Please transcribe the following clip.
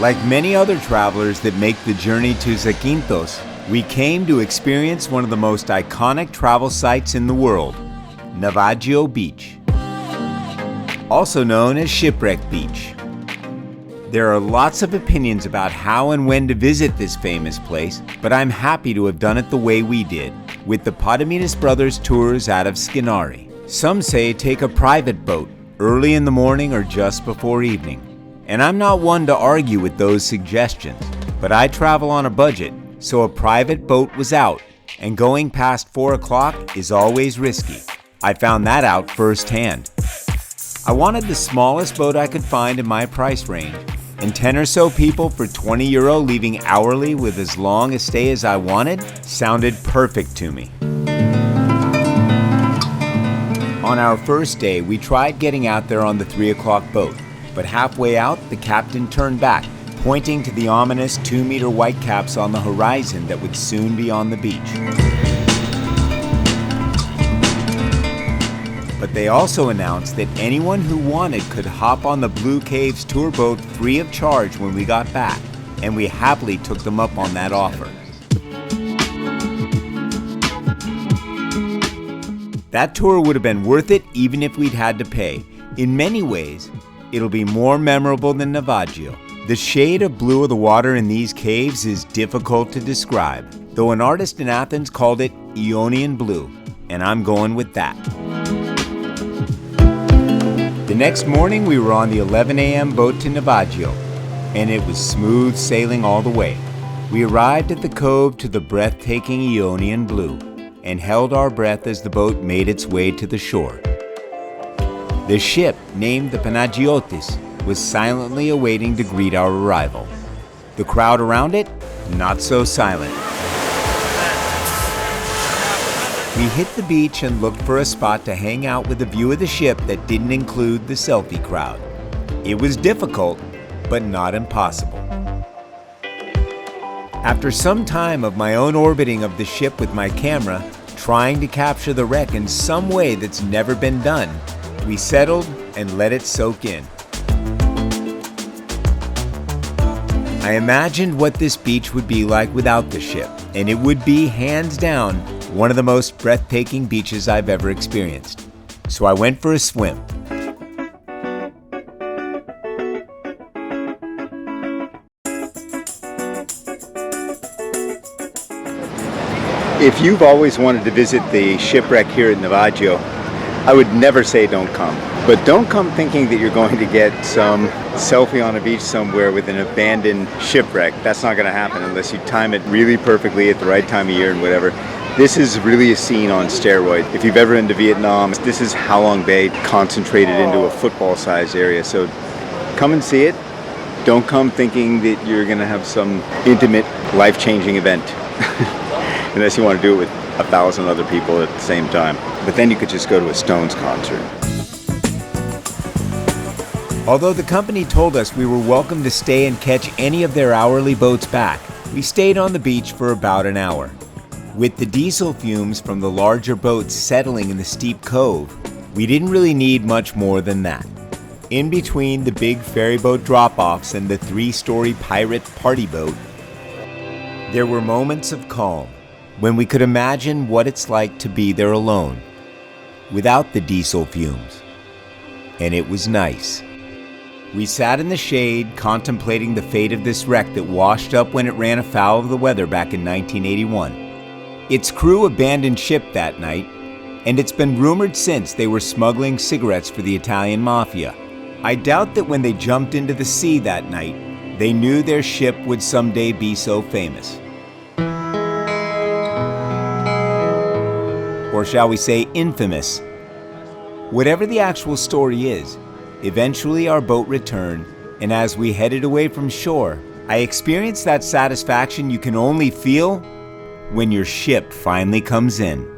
Like many other travelers that make the journey to Zakynthos, we came to experience one of the most iconic travel sites in the world, Navagio Beach, also known as Shipwreck Beach. There are lots of opinions about how and when to visit this famous place, but I'm happy to have done it the way we did, with the Potimitis Brothers Tours out of Skinari. Some say take a private boat, early in the morning or just before evening. And I'm not one to argue with those suggestions, but I travel on a budget, so a private boat was out, and going past 4 o'clock is always risky. I found that out firsthand. I wanted the smallest boat I could find in my price range, and 10 or so people for €20 leaving hourly with as long a stay as I wanted sounded perfect to me. On our first day, we tried getting out there on the 3 o'clock boat, but halfway out, the captain turned back, pointing to the ominous 2-meter whitecaps on the horizon that would soon be on the beach. But they also announced that anyone who wanted could hop on the Blue Caves tour boat free of charge when we got back, and we happily took them up on that offer. That tour would have been worth it even if we'd had to pay. In many ways, it'll be more memorable than Navagio. The shade of blue of the water in these caves is difficult to describe, though an artist in Athens called it Ionian blue, and I'm going with that. The next morning we were on the 11 a.m. boat to Navagio, and it was smooth sailing all the way. We arrived at the cove to the breathtaking Ionian blue, and held our breath as the boat made its way to the shore. The ship, named the Panagiotis, was silently awaiting to greet our arrival. The crowd around it, not so silent. We hit the beach and looked for a spot to hang out with a view of the ship that didn't include the selfie crowd. It was difficult, but not impossible. After some time of my own orbiting of the ship with my camera, trying to capture the wreck in some way that's never been done, we settled and let it soak in. I imagined what this beach would be like without the ship, and it would be, hands down, one of the most breathtaking beaches I've ever experienced. So I went for a swim. If you've always wanted to visit the shipwreck here at Navagio, I would never say don't come. But don't come thinking that you're going to get some selfie on a beach somewhere with an abandoned shipwreck. That's not going to happen unless you time it really perfectly at the right time of year and whatever. This is really a scene on steroids. If you've ever been to Vietnam, this is Ha Long Bay concentrated into a football-sized area. So come and see it. Don't come thinking that you're going to have some intimate, life-changing event. Unless you want to do it with 1,000 other people at the same time. But then you could just go to a Stones concert. Although the company told us we were welcome to stay and catch any of their hourly boats back, we stayed on the beach for about an hour. With the diesel fumes from the larger boats settling in the steep cove, we didn't really need much more than that. In between the big ferryboat drop-offs and the 3-story pirate party boat, there were moments of calm, when we could imagine what it's like to be there alone, without the diesel fumes. And it was nice. We sat in the shade, contemplating the fate of this wreck that washed up when it ran afoul of the weather back in 1981. Its crew abandoned ship that night, and it's been rumored since they were smuggling cigarettes for the Italian mafia. I doubt that when they jumped into the sea that night, they knew their ship would someday be so famous. Or shall we say infamous. Whatever the actual story is, eventually our boat returned, and as we headed away from shore, I experienced that satisfaction you can only feel when your ship finally comes in.